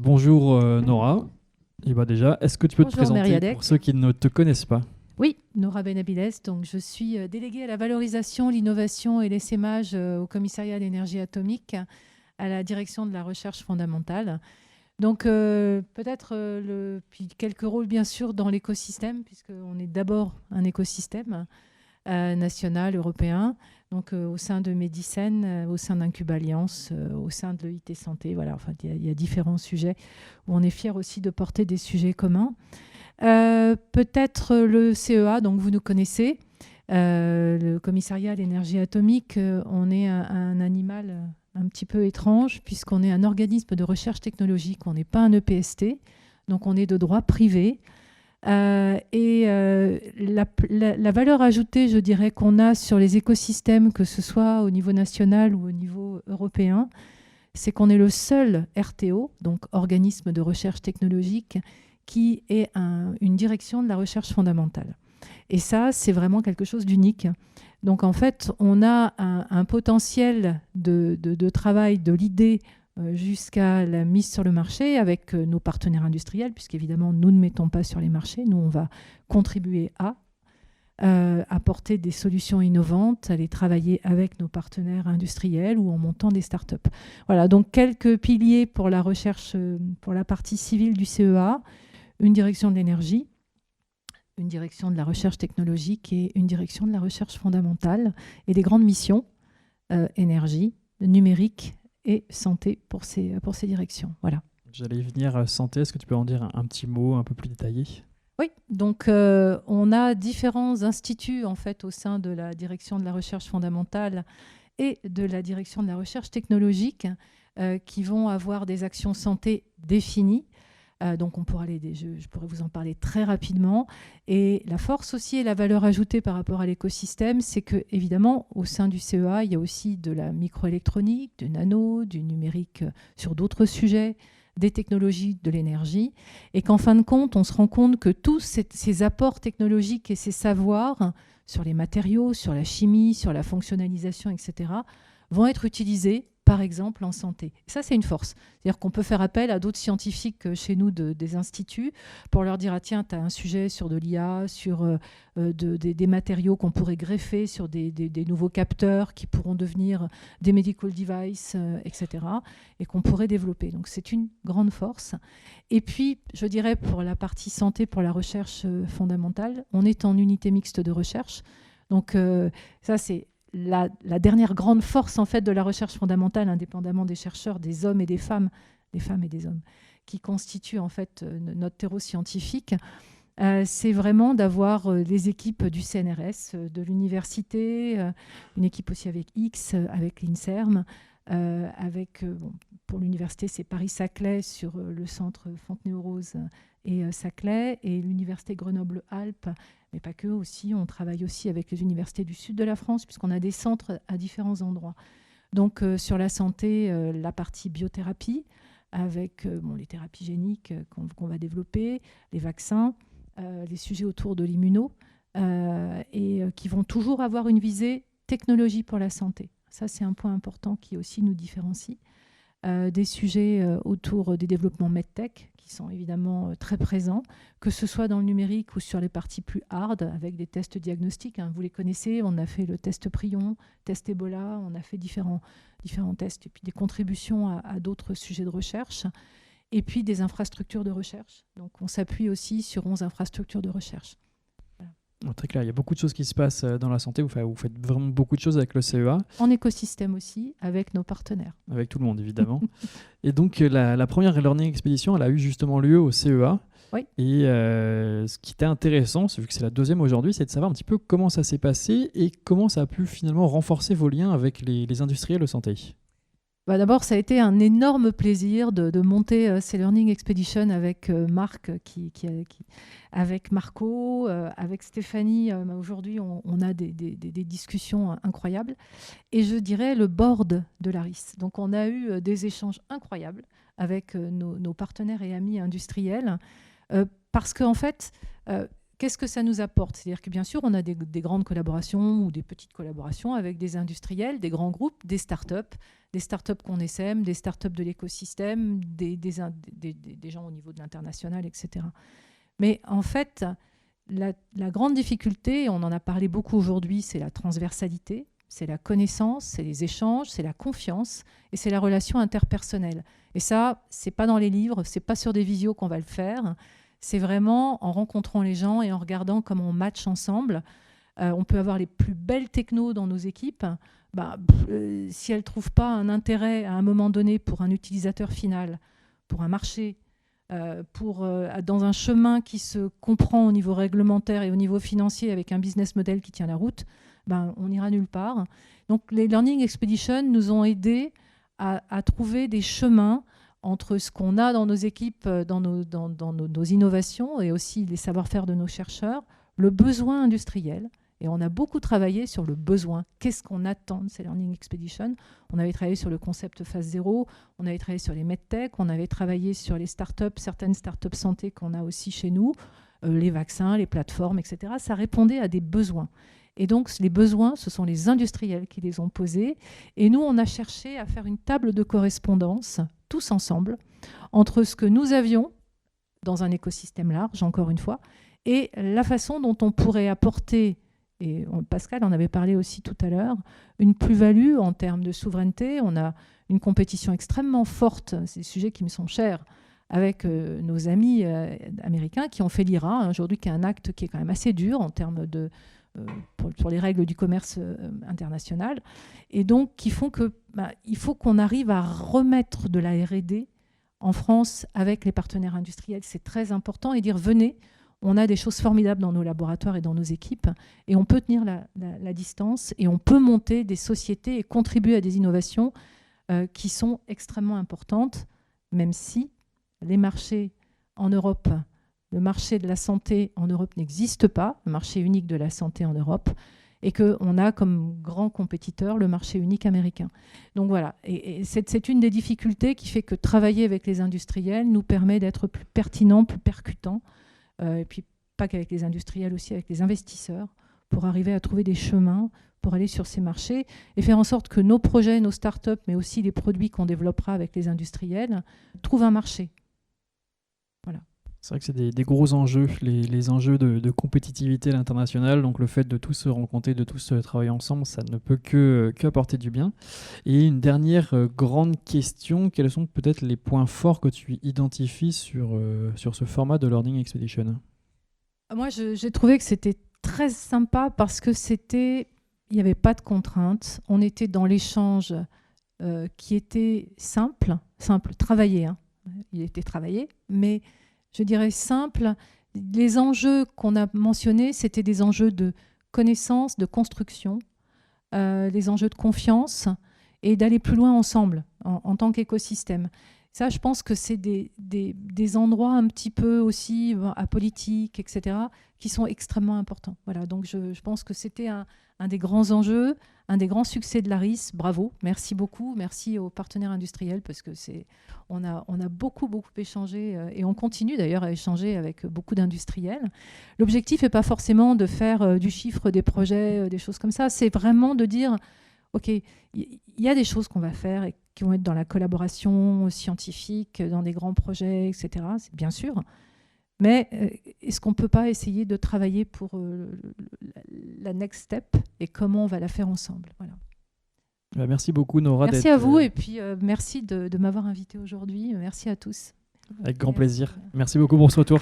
Bonjour Nora. Et bah déjà, est-ce que tu peux te Bonjour présenter Meriadec. pour ceux qui ne te connaissent pas? Oui, Nora Benabiles. Donc, je suis déléguée à la valorisation, l'innovation et l'essaimage au commissariat à l'énergie atomique à la direction de la recherche fondamentale. Donc, peut-être puis quelques rôles, bien sûr, dans l'écosystème, puisqu'on est d'abord un écosystème national, européen, donc au sein de Medicène, au sein d'Incube Alliance, au sein de l'EIT Santé. Voilà, enfin, il y a différents sujets où on est fiers aussi de porter des sujets communs. Peut-être le CEA, donc vous nous connaissez, le commissariat à l'énergie atomique. On est un animal un petit peu étrange puisqu'on est un organisme de recherche technologique, on n'est pas un EPST, donc on est de droit privé. La valeur ajoutée, je dirais, qu'on a sur les écosystèmes, que ce soit au niveau national ou au niveau européen, c'est qu'on est le seul RTO, donc organisme de recherche technologique, qui est une direction de la recherche fondamentale. Et ça, c'est vraiment quelque chose d'unique. Donc en fait, on a un potentiel de travail de l'idée jusqu'à la mise sur le marché avec nos partenaires industriels, puisqu'évidemment, nous ne mettons pas sur les marchés, nous, on va contribuer à apporter des solutions innovantes, aller travailler avec nos partenaires industriels ou en montant des startups. Voilà, donc quelques piliers pour la recherche, pour la partie civile du CEA, une direction de l'énergie, une direction de la recherche technologique et une direction de la recherche fondamentale et des grandes missions, énergie, numérique et santé pour ces directions. Voilà. J'allais y venir santé, est-ce que tu peux en dire un petit mot un peu plus détaillé? Oui, donc on a différents instituts en fait au sein de la direction de la recherche fondamentale et de la direction de la recherche technologique qui vont avoir des actions santé définies. Donc je pourrais vous en parler très rapidement. Et la force aussi et la valeur ajoutée par rapport à l'écosystème, c'est que évidemment au sein du CEA, il y a aussi de la microélectronique, du nano, du numérique sur d'autres sujets, des technologies de l'énergie, et qu'en fin de compte, on se rend compte que tous ces apports technologiques et ces savoirs sur les matériaux, sur la chimie, sur la fonctionnalisation, etc., vont être utilisés, par exemple, en santé. Et ça, c'est une force. C'est-à-dire qu'on peut faire appel à d'autres scientifiques chez nous des instituts pour leur dire, ah tiens, tu as un sujet sur de l'IA, sur des matériaux qu'on pourrait greffer sur des nouveaux capteurs qui pourront devenir des medical devices, etc., et qu'on pourrait développer. Donc, c'est une grande force. Et puis, je dirais, pour la partie santé, pour la recherche fondamentale, on est en unité mixte de recherche. Donc, ça, c'est la dernière grande force en fait de la recherche fondamentale, indépendamment des chercheurs, des hommes et des femmes et des hommes, qui constituent en fait notre terreau scientifique, c'est vraiment d'avoir les équipes du CNRS, de l'université, une équipe aussi avec X, avec l'INSERM, pour l'université, c'est Paris-Saclay sur le centre Fontenay-aux-Roses et Saclay, et l'université Grenoble-Alpes, mais pas que aussi. On travaille aussi avec les universités du sud de la France, puisqu'on a des centres à différents endroits. Donc sur la santé, la partie biothérapie, avec les thérapies géniques qu'on va développer, les vaccins, les sujets autour de l'immuno, et qui vont toujours avoir une visée technologie pour la santé. Ça, c'est un point important qui aussi nous différencie. Des sujets autour des développements MedTech qui sont évidemment très présents, que ce soit dans le numérique ou sur les parties plus hard avec des tests diagnostiques. Hein. Vous les connaissez, on a fait le test Prion, test Ebola, on a fait différents tests et puis des contributions à d'autres sujets de recherche. Et puis des infrastructures de recherche. Donc on s'appuie aussi sur 11 infrastructures de recherche. Très clair, il y a beaucoup de choses qui se passent dans la santé. Vous faites vraiment beaucoup de choses avec le CEA. En écosystème aussi, avec nos partenaires. Avec tout le monde, évidemment. Et donc, la première Learning Expedition, elle a eu justement lieu au CEA. Oui. Et ce qui était intéressant, vu que c'est la deuxième aujourd'hui, c'est de savoir un petit peu comment ça s'est passé et comment ça a pu finalement renforcer vos liens avec les industriels de santé. D'abord, ça a été un énorme plaisir de monter ces Learning Expedition avec Marc, avec Marco, avec Stéphanie. Aujourd'hui, on a des discussions incroyables. Et je dirais le board de l'ARIS. Donc, on a eu des échanges incroyables avec nos partenaires et amis industriels. Parce qu'en fait, qu'est-ce que ça nous apporte? C'est-à-dire que bien sûr, on a des grandes collaborations ou des petites collaborations avec des industriels, des grands groupes, des startups qu'on essaime, des startups de l'écosystème, des gens au niveau de l'international, etc. Mais en fait, la grande difficulté, on en a parlé beaucoup aujourd'hui, c'est la transversalité, c'est la connaissance, c'est les échanges, c'est la confiance et c'est la relation interpersonnelle. Et ça, c'est pas dans les livres, c'est pas sur des visios qu'on va le faire. C'est vraiment en rencontrant les gens et en regardant comment on match ensemble. On peut avoir les plus belles technos dans nos équipes. Si elles ne trouvent pas un intérêt à un moment donné pour un utilisateur final, pour un marché, dans un chemin qui se comprend au niveau réglementaire et au niveau financier avec un business model qui tient la route, on n'ira nulle part. Donc les Learning Expeditions nous ont aidés à trouver des chemins entre ce qu'on a dans nos équipes, dans nos innovations et aussi les savoir-faire de nos chercheurs, le besoin industriel. Et on a beaucoup travaillé sur le besoin. Qu'est-ce qu'on attend de ces Learning Expeditions? On avait travaillé sur le concept phase 0, on avait travaillé sur les medtech, on avait travaillé sur les startups, certaines startups santé qu'on a aussi chez nous, les vaccins, les plateformes, etc. Ça répondait à des besoins. Et donc, les besoins, ce sont les industriels qui les ont posés. Et nous, on a cherché à faire une table de correspondance, tous ensemble, entre ce que nous avions dans un écosystème large, encore une fois, et la façon dont on pourrait apporter, et Pascal en avait parlé aussi tout à l'heure, une plus-value en termes de souveraineté. On a une compétition extrêmement forte, c'est des sujets qui me sont chers, avec nos amis américains qui ont fait l'IRA, aujourd'hui, qui est un acte qui est quand même assez dur en termes de... pour les règles du commerce international, et donc qui font que il faut qu'on arrive à remettre de la R&D en France avec les partenaires industriels. C'est très important, et dire venez, on a des choses formidables dans nos laboratoires et dans nos équipes, et on peut tenir la distance, et on peut monter des sociétés et contribuer à des innovations qui sont extrêmement importantes, même si les marchés en Europe, le marché de la santé en Europe n'existe pas, le marché unique de la santé en Europe, et qu'on a comme grand compétiteur le marché unique américain. Donc voilà, et c'est une des difficultés qui fait que travailler avec les industriels nous permet d'être plus pertinent, plus percutant, et puis pas qu'avec les industriels, aussi avec les investisseurs, pour arriver à trouver des chemins pour aller sur ces marchés et faire en sorte que nos projets, nos startups, mais aussi les produits qu'on développera avec les industriels, trouvent un marché. Voilà. C'est vrai que c'est des gros enjeux, les enjeux de compétitivité à l'international. Donc le fait de tous se rencontrer, de tous travailler ensemble, ça ne peut que apporter du bien. Et une dernière grande question, quels sont peut-être les points forts que tu identifies sur ce format de Learning Expedition? Moi, j'ai trouvé que c'était très sympa parce que il n'y avait pas de contraintes. On était dans l'échange qui était simple, travaillé. Il était travaillé, mais je dirais simple. Les enjeux qu'on a mentionnés, c'était des enjeux de connaissance, de construction, des enjeux de confiance et d'aller plus loin ensemble en tant qu'écosystème. Ça, je pense que c'est des endroits un petit peu aussi apolitiques, etc., qui sont extrêmement importants. Voilà, donc je pense que c'était un des grands enjeux, un des grands succès de l'ARIS. Bravo, merci beaucoup. Merci aux partenaires industriels parce que on a beaucoup échangé et on continue d'ailleurs à échanger avec beaucoup d'industriels. L'objectif n'est pas forcément de faire du chiffre des projets, des choses comme ça. C'est vraiment de dire, OK, il y a des choses qu'on va faire et qui vont être dans la collaboration scientifique, dans des grands projets, etc. C'est bien sûr. Mais est-ce qu'on ne peut pas essayer de travailler pour la next step et comment on va la faire ensemble? Voilà. Merci beaucoup, Nora. Merci à vous et puis merci de m'avoir invité aujourd'hui. Merci à tous. Avec grand plaisir. Merci beaucoup pour ce retour.